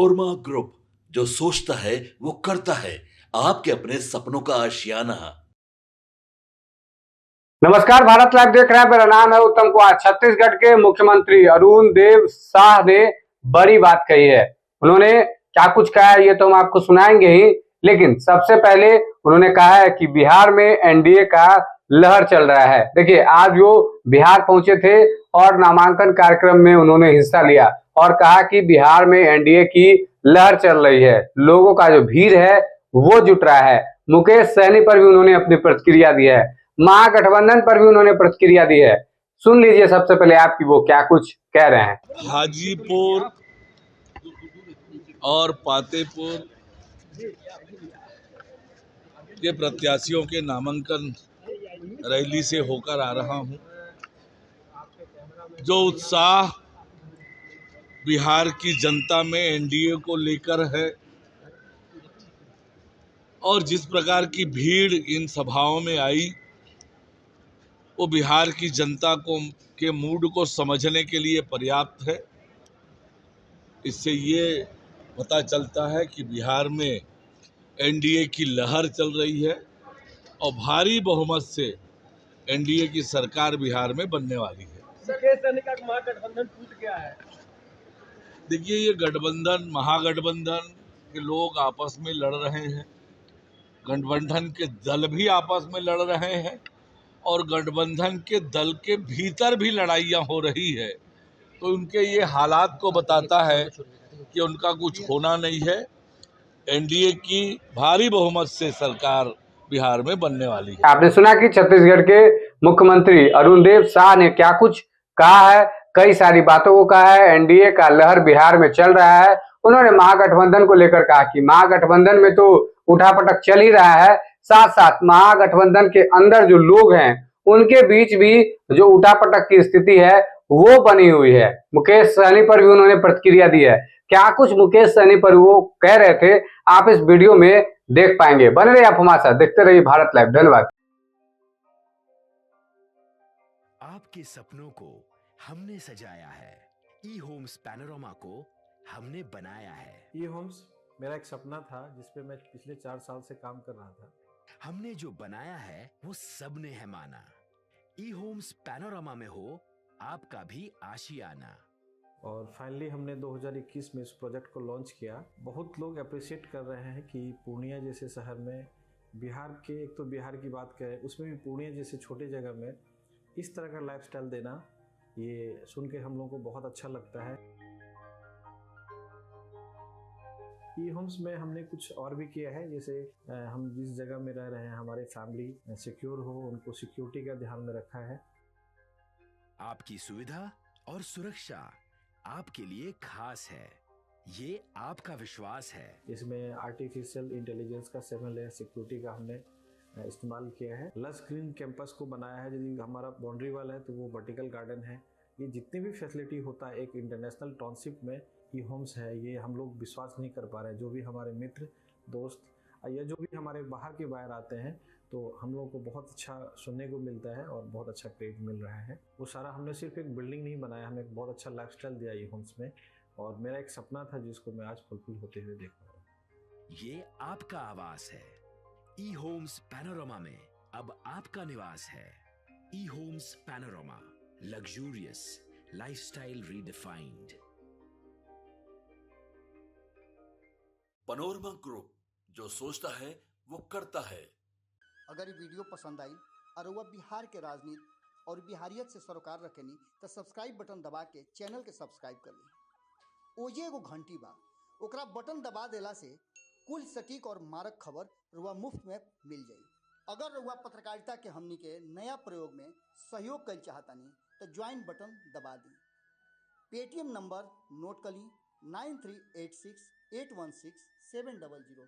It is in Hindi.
पनोरमा ग्रुप, जो सोचता है वो करता है। आपके अपने सपनों का आशियाना। नमस्कार, भारत लाइव देख रहे हैं। मेरा नाम है उत्तम कुमार। छत्तीसगढ़ के मुख्यमंत्री अरुण देव शाह ने बड़ी बात कही है। उन्होंने क्या कुछ कहा है ये तो हम आपको सुनाएंगे ही, लेकिन सबसे पहले उन्होंने कहा है कि बिहार में एनडीए का लहर चल रहा है। देखिए, आज वो बिहार पहुंचे थे और नामांकन कार्यक्रम में उन्होंने हिस्सा लिया और कहा कि बिहार में एनडीए की लहर चल रही है, लोगों का जो भीड़ है वो जुट रहा है। मुकेश सहनी पर भी उन्होंने अपनी प्रतिक्रिया दी है, महागठबंधन पर भी उन्होंने प्रतिक्रिया दी है। सुन लीजिए सबसे पहले आपकी वो क्या कुछ कह रहे हैं। हाजीपुर और पातेपुर के प्रत्याशियों के नामांकन रैली से होकर आ रहा हूं। जो उत्साह बिहार की जनता में एनडीए को लेकर है और जिस प्रकार की भीड़ इन सभाओं में आई, वो बिहार की जनता को के मूड को समझने के लिए पर्याप्त है। इससे ये पता चलता है कि बिहार में एनडीए की लहर चल रही है और भारी बहुमत से एनडीए की सरकार बिहार में बनने वाली है। महागठबंधन टूट गया है। देखिए, ये गठबंधन महागठबंधन के लोग आपस में लड़ रहे हैं, गठबंधन के दल भी आपस में लड़ रहे हैं और गठबंधन के दल के भीतर भी लड़ाइयाँ हो रही है। तो उनके ये हालात को बताता है कि उनका कुछ होना नहीं है। एनडीए की भारी बहुमत से सरकार बिहार में बनने वाली है। आपने सुना कि छत्तीसगढ़ के मुख्यमंत्री अरुण देव शाह ने क्या कुछ कहा है। कई सारी बातों को कहा है। एनडीए का लहर बिहार में चल रहा है। उन्होंने महागठबंधन को लेकर कहा कि महागठबंधन में तो उठापटक चल ही रहा है, साथ साथ महागठबंधन के अंदर जो लोग हैं उनके बीच भी जो उठापटक की स्थिति है वो बनी हुई है। मुकेश सहनी पर भी उन्होंने प्रतिक्रिया दी है। क्या कुछ मुकेश सहनी पर वो कह रहे थे, आप इस वीडियो में देख पाएंगे। बने रहिए आप हमारे साथ, देखते रहिए भारत लाइव। धन्यवाद। आपके सपनों को हमने सजाया है, ई होम्स पैनोरमा को हमने बनाया है। ई होम्स मेरा एक सपना था जिसपे मैं पिछले 4 साल से काम कर रहा था। हमने जो बनाया है वो सबने है माना। ई होम्स पैनोरमा में हो आपका भी आशियाना। और फाइनली हमने 2021 में इस प्रोजेक्ट को लॉन्च किया। बहुत लोग अप्रिशिएट कर रहे हैं कि पूर्णिया जैसे शहर में, बिहार के, एक तो बिहार की बात करें उसमें भी पूर्णिया जैसे छोटे जगह में इस तरह का लाइफस्टाइल देना, ये सुन के हम लोगों को बहुत अच्छा लगता है। ई होम्स में हमने कुछ और भी किया है, जैसे हम जिस जगह में रह रहे हैं हमारे फैमिली सिक्योर हो, उनको सिक्योरिटी का ध्यान में रखा है। आपकी सुविधा और सुरक्षा आपके लिए खास है, ये आपका विश्वास है। इसमें आर्टिफिशियल इंटेलिजेंस का 7 लेयर सिक्योरिटी का हमने इस्तेमाल किया है। लस ग्रीन कैंपस को बनाया है। यदि हमारा बाउंड्री वाल है तो वो वर्टिकल गार्डन है। ये जितनी भी फैसिलिटी होता है एक इंटरनेशनल टाउनशिप में ई होम्स है, ये हम लोग विश्वास नहीं कर पा रहे हैं। जो भी हमारे मित्र दोस्त या जो भी हमारे बाहर के बाहर आते हैं तो हम लोगों को बहुत अच्छा सुनने को मिलता है और बहुत अच्छा क्रेडिट मिल रहा है। वो सारा हमने सिर्फ एक बिल्डिंग नहीं बनाया, हमें एक बहुत अच्छा लाइफस्टाइल दिया ई होम्स में, और मेरा एक सपना था जिसको मैं आज फुलफिल होते हुए देख रहा हूँ। ये आपका आवास है। ई होम्स पैनोरमा में अब आपका निवास है। E homes panorama, luxurious lifestyle redefined. Panorama group, जो सोचता है वो करता है। अगर ये वीडियो पसंद आई और वह बिहार के राजनीति और बिहारियत से सरोकार रखेनी तो सब्सक्राइब बटन दबा के चैनल के सब्सक्राइब कर ली। ओजे एगो घंटी बा, ओकरा बटन दबा देला से कुल सटीक और मारक खबर रुआ मुफ्त में मिल जाई। अगर रुआ पत्रकारिता के हमनी के नया प्रयोग में सहयोग कर चाहतानी तो ज्वाइन बटन दबा दी। पेटीएम नंबर नोट कर ली 9386816700।